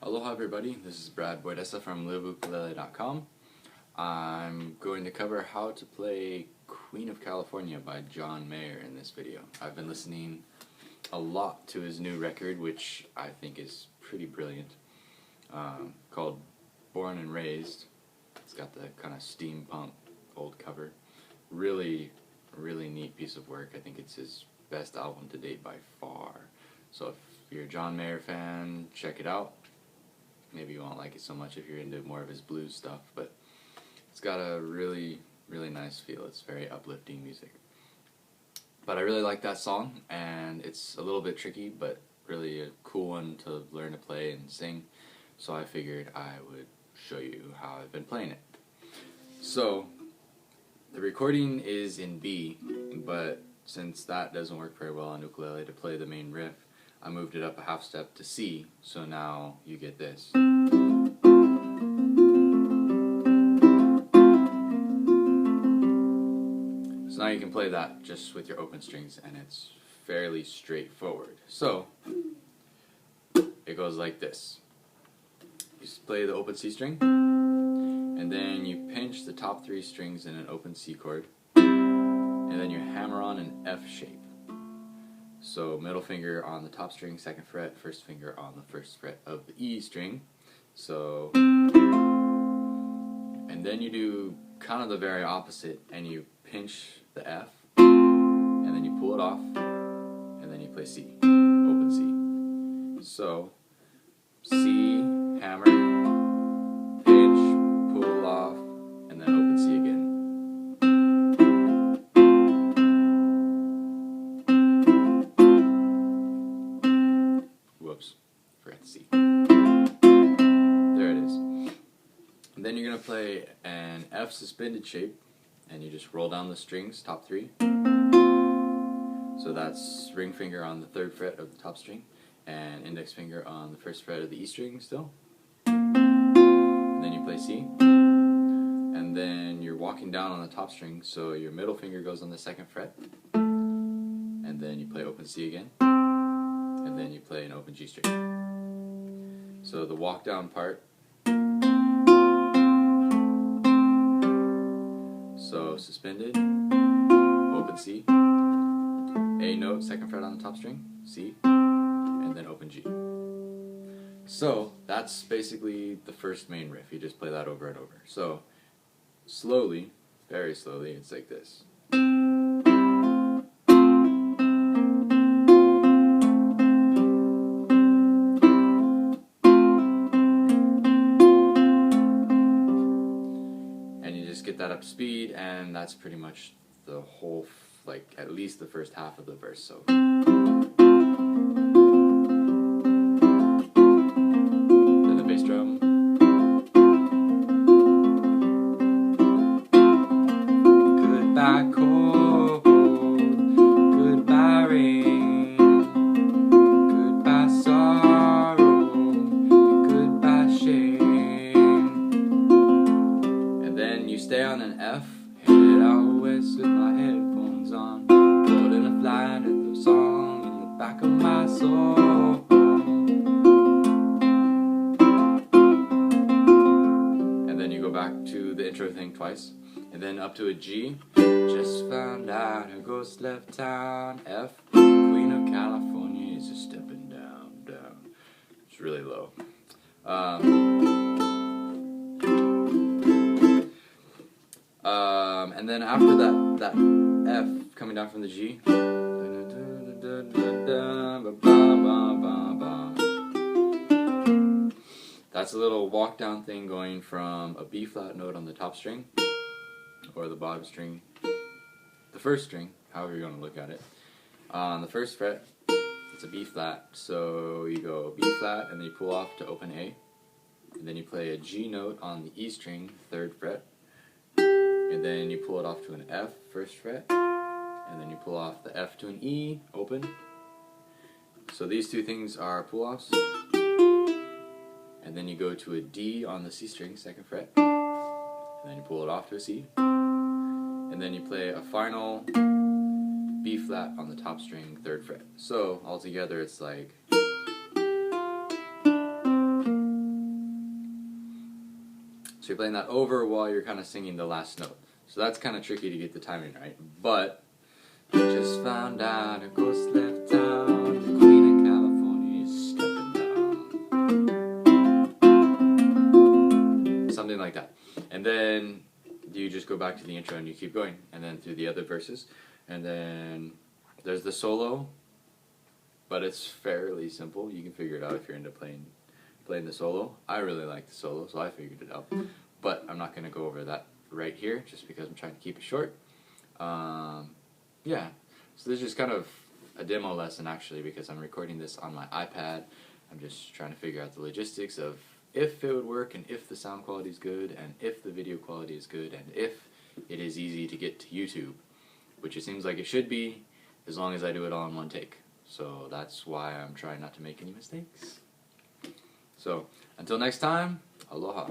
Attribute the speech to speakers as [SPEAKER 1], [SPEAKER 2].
[SPEAKER 1] Aloha everybody, this is Brad Boydessa from liveukulele.com. I'm going to cover how to play Queen of California by John Mayer in this video. I've been listening a lot to his new record, which I think is pretty brilliant, called Born and Raised. It's got the kind of steampunk old cover. Really neat piece of work. I think it's his best album to date by far. So if you're a John Mayer fan, check it out. Maybe you won't like it so much if you're into more of his blues stuff, but it's got a really nice feel. It's very uplifting music. But I really like that song, and it's a little bit tricky, but really a cool one to learn to play and sing. So I figured I would show you how I've been playing it. So the recording is in B, but since that doesn't work very well on ukulele to play the main riff, I moved it up a half step to C, so now you get this. So now you can play that just with your open strings, and it's fairly straightforward. So it goes like this. You play the open C string, and then you pinch the top three strings in an open C chord, and then you hammer on an F shape. So middle finger on the top string, second fret, first finger on the first fret of the E string. So, and then you do kind of the very opposite, and you pinch the F, and then you pull it off, and then you play C, open C. So, C, hammer, pinch, pull off, and then open C again. Whoops, forgot C. There it is. And then you're going to play an F suspended shape, and you just roll down the strings, top three. So that's ring finger on the third fret of the top string, and index finger on the first fret of the E string still. And then you play C. And then you're walking down on the top string, so your middle finger goes on the second fret. And then you play open C again. And then you play an open G string. So the walk down part. So suspended, open C, A note, second fret on the top string, C, and then open G. So that's basically the first main riff. You just play that over and over. So slowly, very slowly, it's like this. Get that up to speed, and that's pretty much the whole, like at least the first half of the verse. So then the bass drum, goodbye cold, goodbye rain, goodbye sorrow, goodbye shame. You stay on an F, headed out west with my headphones on, holding a flying rhythm song in the back of my soul. And then you go back to the intro thing twice, and then up to a G. Just found out a ghost left town. F, Queen of California is just stepping down. It's really low. And then after that F coming down from the G, that's a little walk down thing going from a B flat note on the top string, or the bottom string, the first string, however you're going to look at it. On the first fret, it's a B flat, so you go B flat and then you pull off to open A, and then you play a G note on the E string, third fret. And then you pull it off to an F, first fret, and then you pull off the F to an E, open. So these two things are pull-offs. And then you go to a D on the C string, second fret, and then you pull it off to a C. And then you play a final B flat on the top string, third fret. So altogether it's like So you're playing that over while you're kind of singing the last note. So that's kind of tricky to get the timing right. But just found out a ghost left town, the Queen of California is stepping down. Something like that. And then you just go back to the intro and you keep going, and then through the other verses. And then there's the solo, but it's fairly simple. You can figure it out if you're into playing the solo. I really like the solo, so I figured it out. But I'm not going to go over that right here, just because I'm trying to keep it short. Yeah, so this is just kind of a demo lesson, actually, because I'm recording this on my iPad. I'm just trying to figure out the logistics of if it would work, and if the sound quality is good, and if the video quality is good, and if it is easy to get to YouTube, which it seems like it should be, as long as I do it all in one take. So that's why I'm trying not to make any mistakes. So, until next time, aloha.